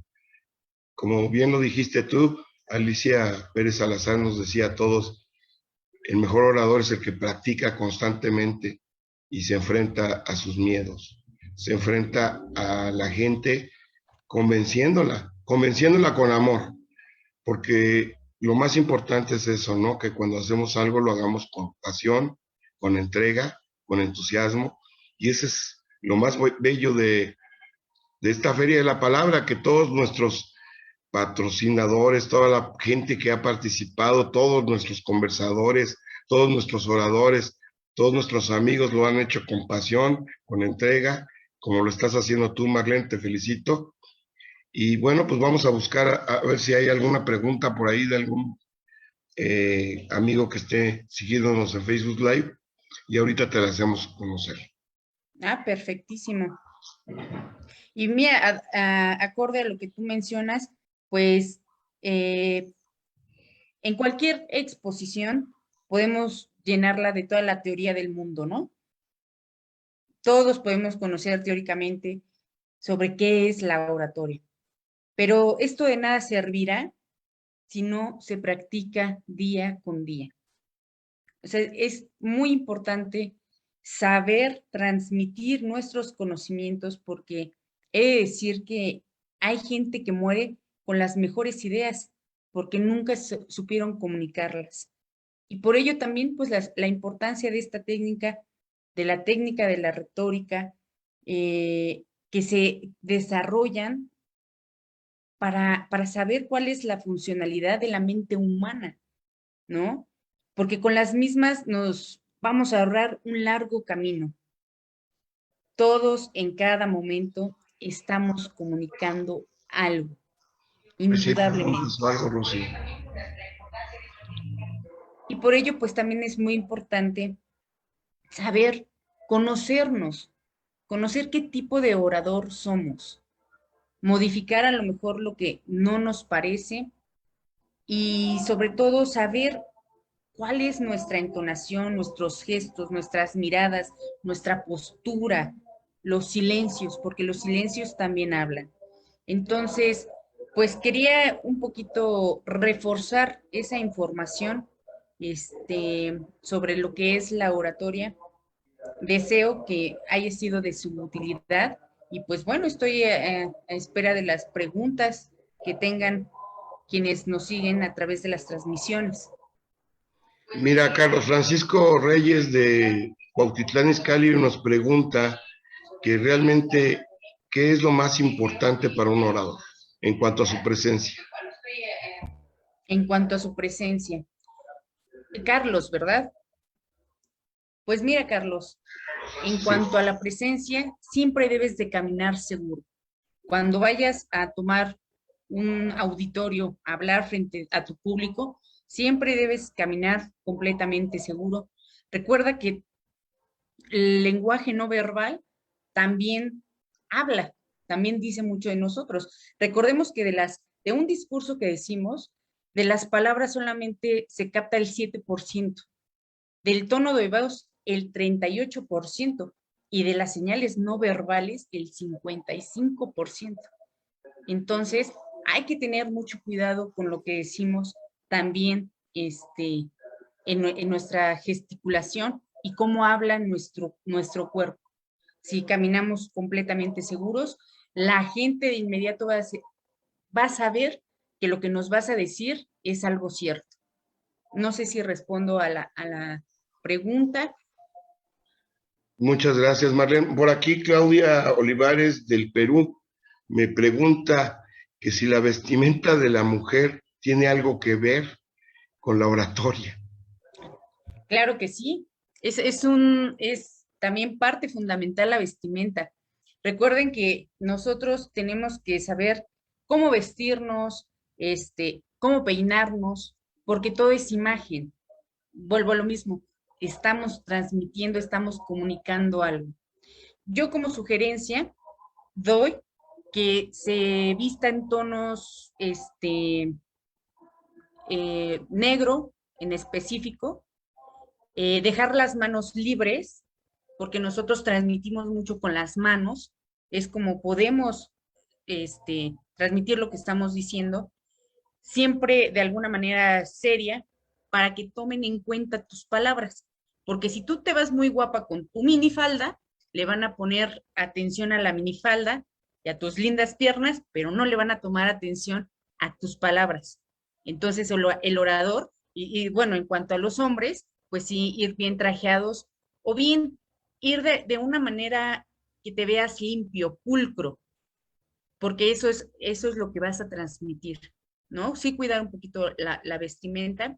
como bien lo dijiste tú, Alicia Pérez Salazar nos decía a todos, el mejor orador es el que practica constantemente y se enfrenta a sus miedos, se enfrenta a la gente convenciéndola con amor, porque lo más importante es eso, ¿no? Que cuando hacemos algo lo hagamos con pasión, con entrega, con entusiasmo, y ese es lo más bello de esta Feria de la Palabra, que todos nuestros patrocinadores, toda la gente que ha participado, todos nuestros conversadores, todos nuestros oradores, todos nuestros amigos lo han hecho con pasión, con entrega, como lo estás haciendo tú, Marlene, te felicito. Y bueno, pues vamos a buscar a ver si hay alguna pregunta por ahí de algún amigo que esté siguiéndonos en Facebook Live y ahorita te la hacemos conocer. Ah, perfectísimo. Y mira, acorde a lo que tú mencionas, pues en cualquier exposición podemos llenarla de toda la teoría del mundo, ¿no? Todos podemos conocer teóricamente sobre qué es la oratoria, pero esto de nada servirá si no se practica día con día. O sea, es muy importante saber transmitir nuestros conocimientos porque he de decir que hay gente que muere con las mejores ideas porque nunca supieron comunicarlas. Y por ello también, pues, la importancia de esta técnica, de la técnica de la retórica, que se desarrollan para saber cuál es la funcionalidad de la mente humana, ¿no? Porque con las mismas nos vamos a ahorrar un largo camino. Todos en cada momento estamos comunicando algo, Pues sí, indudablemente. algo, Rosy. Y por ello, pues también es muy importante saber conocernos, conocer qué tipo de orador somos, modificar a lo mejor lo que no nos parece y sobre todo saber cuál es nuestra entonación, nuestros gestos, nuestras miradas, nuestra postura, los silencios, porque los silencios también hablan. Entonces, pues quería un poquito reforzar esa información sobre lo que es la oratoria. Deseo que haya sido de su utilidad y pues bueno, estoy a espera de las preguntas que tengan quienes nos siguen a través de las transmisiones. Mira, Carlos Francisco Reyes de Cuautitlán Izcalli nos pregunta que realmente, ¿qué es lo más importante para un orador en cuanto a su presencia? En cuanto a su presencia. Carlos, ¿verdad? Pues mira, Carlos, en Sí. cuanto a la presencia, siempre debes de caminar seguro. Cuando vayas a tomar un auditorio, a hablar frente a tu público, siempre debes caminar completamente seguro. Recuerda que el lenguaje no verbal también habla, también dice mucho de nosotros. Recordemos que de un discurso que decimos, de las palabras solamente se capta el 7%, del tono de voz el 38% y de las señales no verbales el 55%. Entonces, hay que tener mucho cuidado con lo que decimos también en nuestra gesticulación y cómo habla nuestro cuerpo. Si caminamos completamente seguros, la gente de inmediato va a saber que lo que nos vas a decir es algo cierto. No sé si respondo a la pregunta. Muchas gracias, Marlene. Por aquí, Claudia Olivares del Perú me pregunta que si la vestimenta de la mujer tiene algo que ver con la oratoria. Claro que sí. Es también parte fundamental la vestimenta. Recuerden que nosotros tenemos que saber cómo vestirnos, cómo peinarnos, porque todo es imagen. Vuelvo a lo mismo. Estamos transmitiendo, estamos comunicando algo. Yo como sugerencia doy que se vista en tonos negro en específico, dejar las manos libres, porque nosotros transmitimos mucho con las manos, es como podemos transmitir lo que estamos diciendo, siempre de alguna manera seria, para que tomen en cuenta tus palabras, porque si tú te vas muy guapa con tu minifalda, le van a poner atención a la minifalda y a tus lindas piernas, pero no le van a tomar atención a tus palabras. Entonces, el orador, y bueno, en cuanto a los hombres, pues sí, ir bien trajeados o bien ir de una manera que te veas limpio, pulcro, porque eso es lo que vas a transmitir, ¿no? Sí, cuidar un poquito la vestimenta,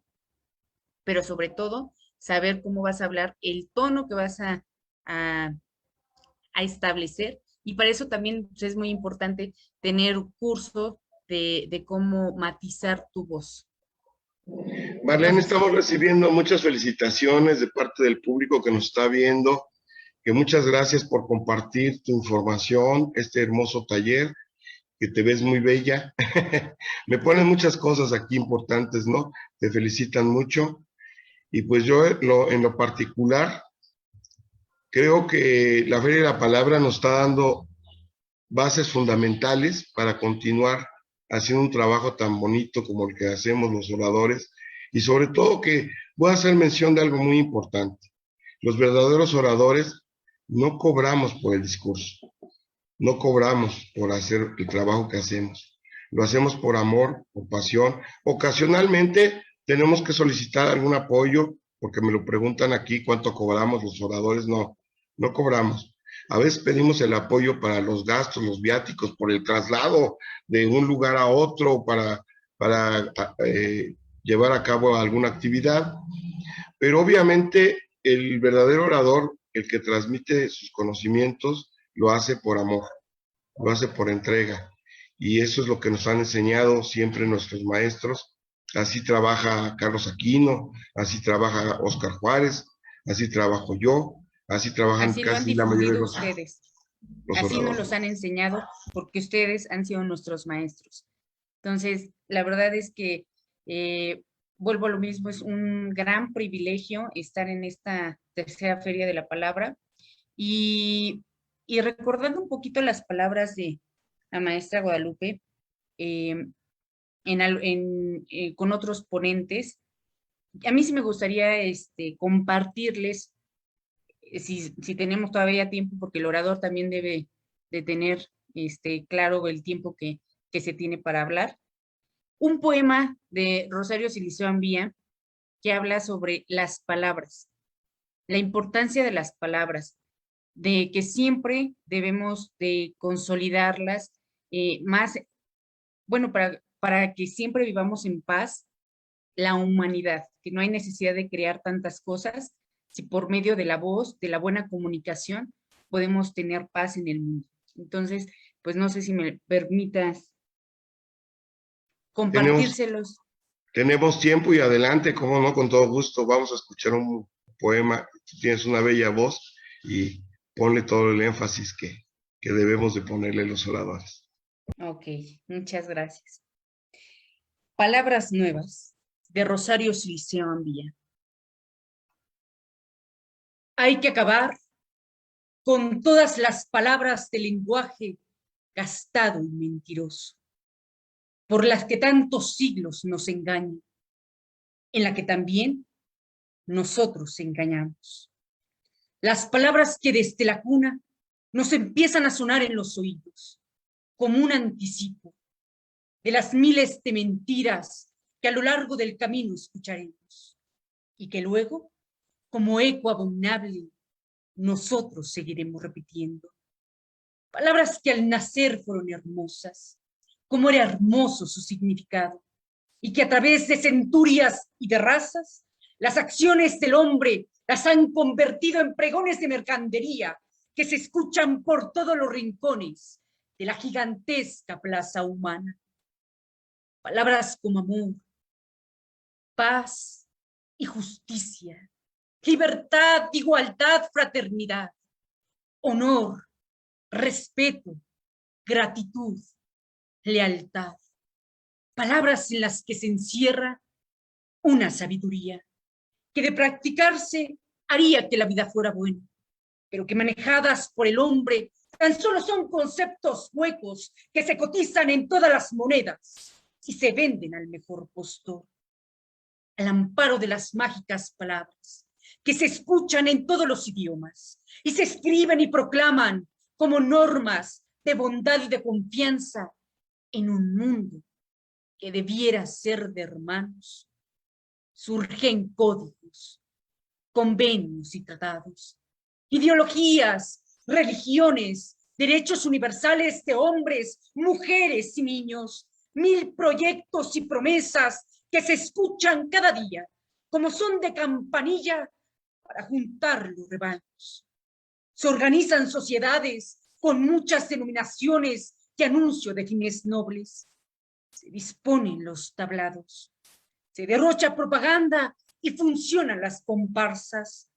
pero sobre todo saber cómo vas a hablar, el tono que vas a, a establecer, y para eso también pues, es muy importante tener un curso de cómo matizar tu voz. Marlene, Entonces, estamos recibiendo muchas felicitaciones de parte del público que nos está viendo, que muchas gracias por compartir tu información, este hermoso taller, que te ves muy bella. Me ponen muchas cosas aquí importantes, ¿no? Te felicitan mucho. Y pues yo en lo particular creo que la Feria de la Palabra nos está dando bases fundamentales para continuar haciendo un trabajo tan bonito como el que hacemos los oradores y sobre todo que voy a hacer mención de algo muy importante. Los verdaderos oradores no cobramos por el discurso, no cobramos por hacer el trabajo que hacemos. Lo hacemos por amor, por pasión. Ocasionalmente tenemos que solicitar algún apoyo porque me lo preguntan aquí cuánto cobramos los oradores. No, no cobramos. A veces pedimos el apoyo para los gastos, los viáticos, por el traslado de un lugar a otro para llevar a cabo alguna actividad, pero obviamente el verdadero orador, el que transmite sus conocimientos, lo hace por amor, lo hace por entrega. Y eso es lo que nos han enseñado siempre nuestros maestros. Así trabaja Carlos Aquino, así trabaja Óscar Juárez, así trabajo yo, así trabajan Así lo han casi la mayoría de difundido ustedes. los Así nos oradores. los han enseñado porque ustedes han sido nuestros maestros. Entonces, la verdad es que eh, vuelvo a lo mismo, es un gran privilegio estar en esta tercera Feria de la Palabra y, y recordando un poquito las palabras de la maestra Guadalupe eh, con otros ponentes. A mí sí me gustaría compartirles, si tenemos todavía tiempo, porque el orador también debe de tener claro el tiempo que se tiene para hablar. Un poema de Rosario Siliseo Ambía que habla sobre las palabras, la importancia de las palabras, de que siempre debemos de consolidarlas más, bueno, para que siempre vivamos en paz la humanidad, que no hay necesidad de crear tantas cosas, si por medio de la voz, de la buena comunicación, podemos tener paz en el mundo. Entonces, pues no sé si me permitas Tenemos, compartírselos. tenemos tiempo y adelante, como no, con todo gusto. Vamos a escuchar un poema. Tú tienes una bella voz y ponle todo el énfasis que debemos de ponerle los oradores. Ok, muchas gracias. Palabras nuevas de Rosario Siliseo Ambía. Hay que acabar con todas las palabras del lenguaje gastado y mentiroso, por las que tantos siglos nos engañan, en la que también nosotros engañamos. Las palabras que desde la cuna nos empiezan a sonar en los oídos, como un anticipo de las miles de mentiras que a lo largo del camino escucharemos, y que luego, como eco abominable, nosotros seguiremos repitiendo. Palabras que al nacer fueron hermosas, como era hermoso su significado, y que a través de centurias y de razas, las acciones del hombre las han convertido en pregones de mercadería que se escuchan por todos los rincones de la gigantesca plaza humana. Palabras como amor, paz y justicia, libertad, igualdad, fraternidad, honor, respeto, gratitud, lealtad. Palabras en las que se encierra una sabiduría que de practicarse haría que la vida fuera buena, pero que manejadas por el hombre tan solo son conceptos huecos que se cotizan en todas las monedas y se venden al mejor postor. Al amparo de las mágicas palabras que se escuchan en todos los idiomas y se escriben y proclaman como normas de bondad y de confianza en un mundo que debiera ser de hermanos, surgen códigos, convenios y tratados, ideologías, religiones, derechos universales de hombres, mujeres y niños, mil proyectos y promesas que se escuchan cada día como son de campanilla para juntar los rebaños. Se organizan sociedades con muchas denominaciones que anuncio de fines nobles. Se disponen los tablados, se derrocha propaganda y funcionan las comparsas.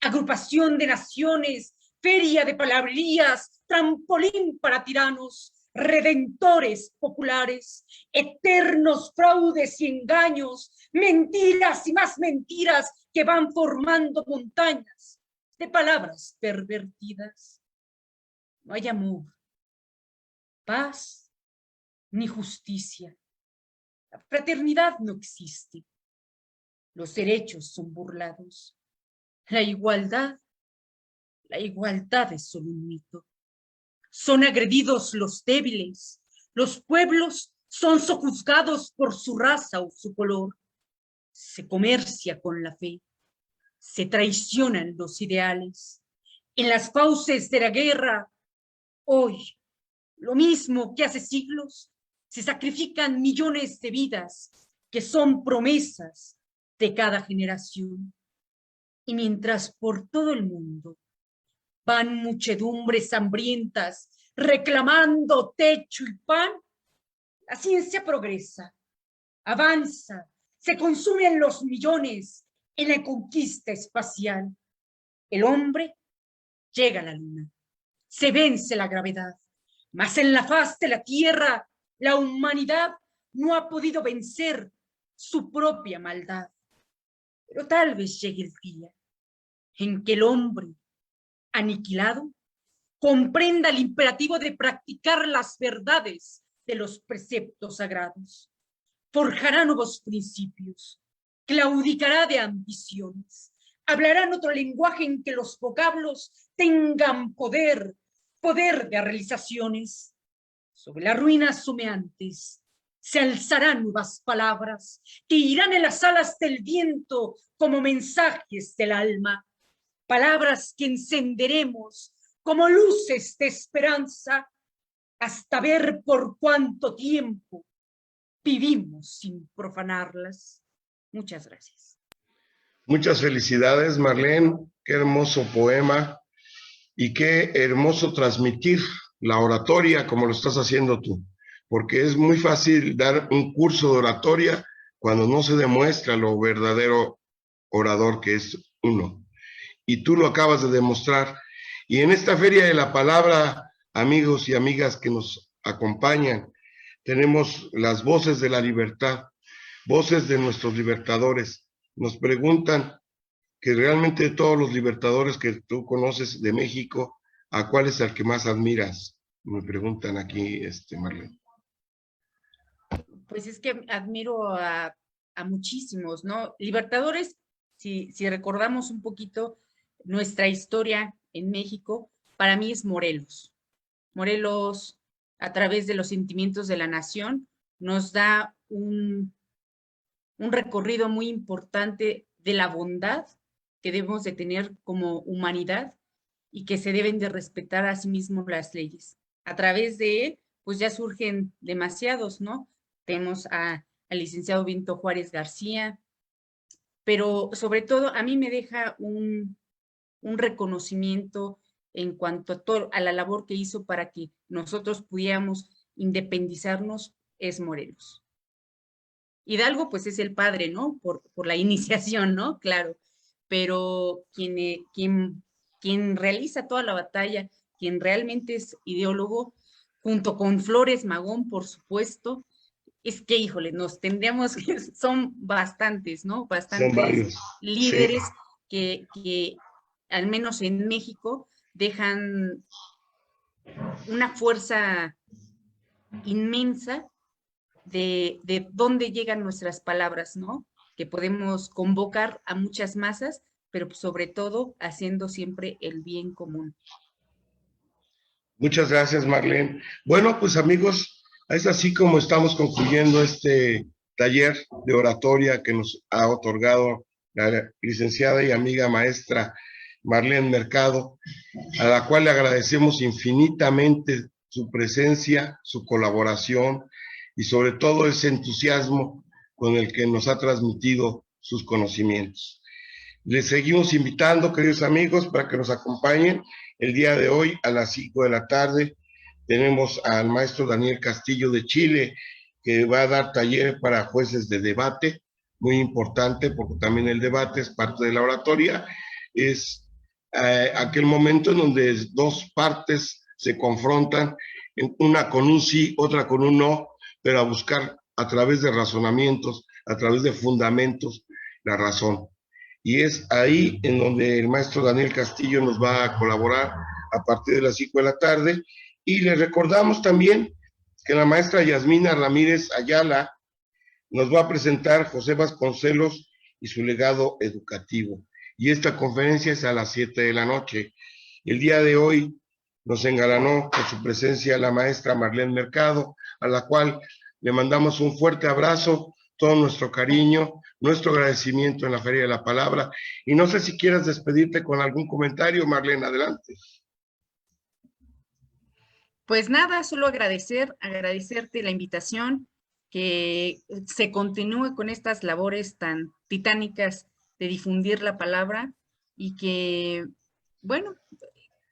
Agrupación de naciones, feria de palabrerías, trampolín para tiranos, redentores populares, eternos fraudes y engaños, mentiras y más mentiras que van formando montañas de palabras pervertidas. No hay amor, paz ni justicia. La fraternidad no existe. Los derechos son burlados. La igualdad es solo un mito. Son agredidos los débiles. Los pueblos son sojuzgados por su raza o su color. Se comercia con la fe. Se traicionan los ideales. en las fauces de la guerra. Hoy, lo mismo que hace siglos, se sacrifican millones de vidas que son promesas de cada generación. Y mientras por todo el mundo van muchedumbres hambrientas reclamando techo y pan, la ciencia progresa, avanza, se consumen los millones en la conquista espacial. El hombre llega a la luna, se vence la gravedad, mas en la faz de la Tierra la humanidad no ha podido vencer su propia maldad. Pero tal vez llegue el día en que el hombre, aniquilado, comprenda el imperativo de practicar las verdades de los preceptos sagrados. Forjará nuevos principios, claudicará de ambiciones, hablará en otro lenguaje en que los vocablos tengan poder, poder de realizaciones. Sobre las ruinas humeantes se alzarán nuevas palabras que irán en las alas del viento como mensajes del alma, palabras que encenderemos como luces de esperanza hasta ver por cuánto tiempo vivimos sin profanarlas. Muchas gracias. Muchas felicidades, Marlene. Qué hermoso poema y qué hermoso transmitir la oratoria como lo estás haciendo tú, porque es muy fácil dar un curso de oratoria cuando no se demuestra lo verdadero orador que es uno. Y tú lo acabas de demostrar. Y en esta Feria de la Palabra, amigos y amigas que nos acompañan, tenemos las voces de la libertad, voces de nuestros libertadores. Nos preguntan que realmente de todos los libertadores que tú conoces de México, ¿a cuál es el que más admiras? Me preguntan aquí, Marlene. Pues es que admiro a muchísimos, ¿no? Libertadores, si recordamos un poquito nuestra historia en México, para mí es Morelos. Morelos, a través de los sentimientos de la nación, nos da un recorrido muy importante de la bondad que debemos de tener como humanidad y que se deben de respetar a sí mismos las leyes. A través de él, pues ya surgen demasiados, ¿no? Tenemos al licenciado Benito Juárez García, pero sobre todo a mí me deja un reconocimiento en cuanto a la labor que hizo para que nosotros pudiéramos independizarnos, es Morelos. Hidalgo, pues es el padre, ¿no? Por la iniciación, ¿no? Claro, pero quien realiza toda la batalla, quien realmente es ideólogo, junto con Flores Magón, por supuesto, es que, híjole, nos tendríamos que, son bastantes, ¿no? Bastantes líderes sí. que, al menos en México, dejan una fuerza inmensa de dónde llegan nuestras palabras, ¿no? Que podemos convocar a muchas masas, pero sobre todo haciendo siempre el bien común. Muchas gracias, Marlene. Bueno, pues amigos, es así como estamos concluyendo este taller de oratoria que nos ha otorgado la licenciada y amiga maestra Marlene Mercado, a la cual le agradecemos infinitamente su presencia, su colaboración y sobre todo ese entusiasmo con el que nos ha transmitido sus conocimientos. Les seguimos invitando, queridos amigos, para que nos acompañen el día de hoy a las 5 de la tarde. Tenemos al maestro Daniel Castillo de Chile, que va a dar taller para jueces de debate, muy importante, porque también el debate es parte de la oratoria. Es aquel momento en donde dos partes se confrontan, una con un sí, otra con un no, pero a buscar a través de razonamientos, a través de fundamentos, la razón. Y es ahí en donde el maestro Daniel Castillo nos va a colaborar a partir de las 5 de la tarde. Y les recordamos también que la maestra Yasmina Ramírez Ayala nos va a presentar José Vasconcelos y su legado educativo. Y esta conferencia es a las 7 de la noche. El día de hoy nos engalanó con su presencia la maestra Marlene Mercado, a la cual le mandamos un fuerte abrazo, todo nuestro cariño, nuestro agradecimiento en la Feria de la Palabra. Y no sé si quieras despedirte con algún comentario, Marlene, adelante. Pues nada, solo agradecerte la invitación, que se continúe con estas labores tan titánicas de difundir la palabra y que, bueno,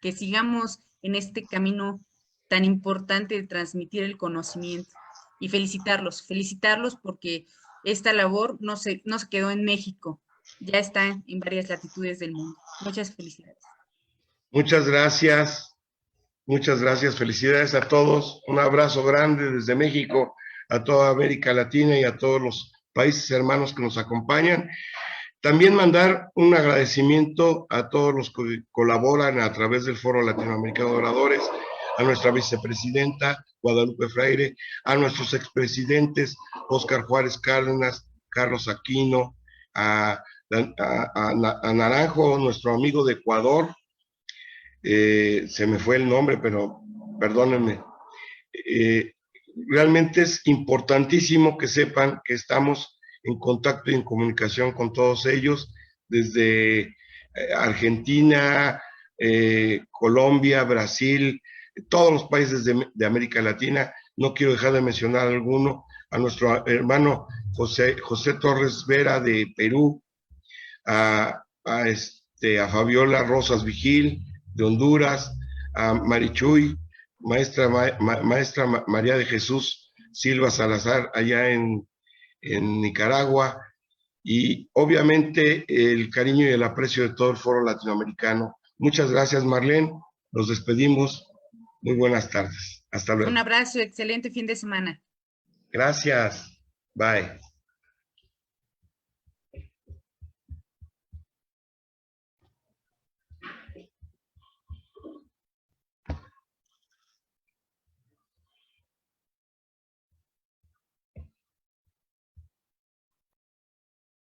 que sigamos en este camino tan importante de transmitir el conocimiento y felicitarlos porque esta labor no se quedó en México, ya está en varias latitudes del mundo. Muchas felicidades. Muchas gracias, felicidades a todos, un abrazo grande desde México, a toda América Latina y a todos los países hermanos que nos acompañan. También mandar un agradecimiento a todos los que colaboran a través del Foro Latinoamericano de Oradores, a nuestra vicepresidenta Guadalupe Freire, a nuestros expresidentes Óscar Juárez Cárdenas, Carlos Aquino, a Naranjo, nuestro amigo de Ecuador, se me fue el nombre, pero perdónenme. Realmente es importantísimo que sepan que estamos en contacto y en comunicación con todos ellos, desde Argentina, Colombia, Brasil, todos los países de América Latina. No quiero dejar de mencionar alguno, a nuestro hermano José Torres Vera de Perú, a Fabiola Rosas Vigil de Honduras, a Marichuy, maestra María de Jesús Silva Salazar allá en Nicaragua, y obviamente el cariño y el aprecio de todo el Foro Latinoamericano. Muchas gracias, Marlene. Nos despedimos. Muy buenas tardes. Hasta luego. Un abrazo, excelente fin de semana. Gracias. Bye.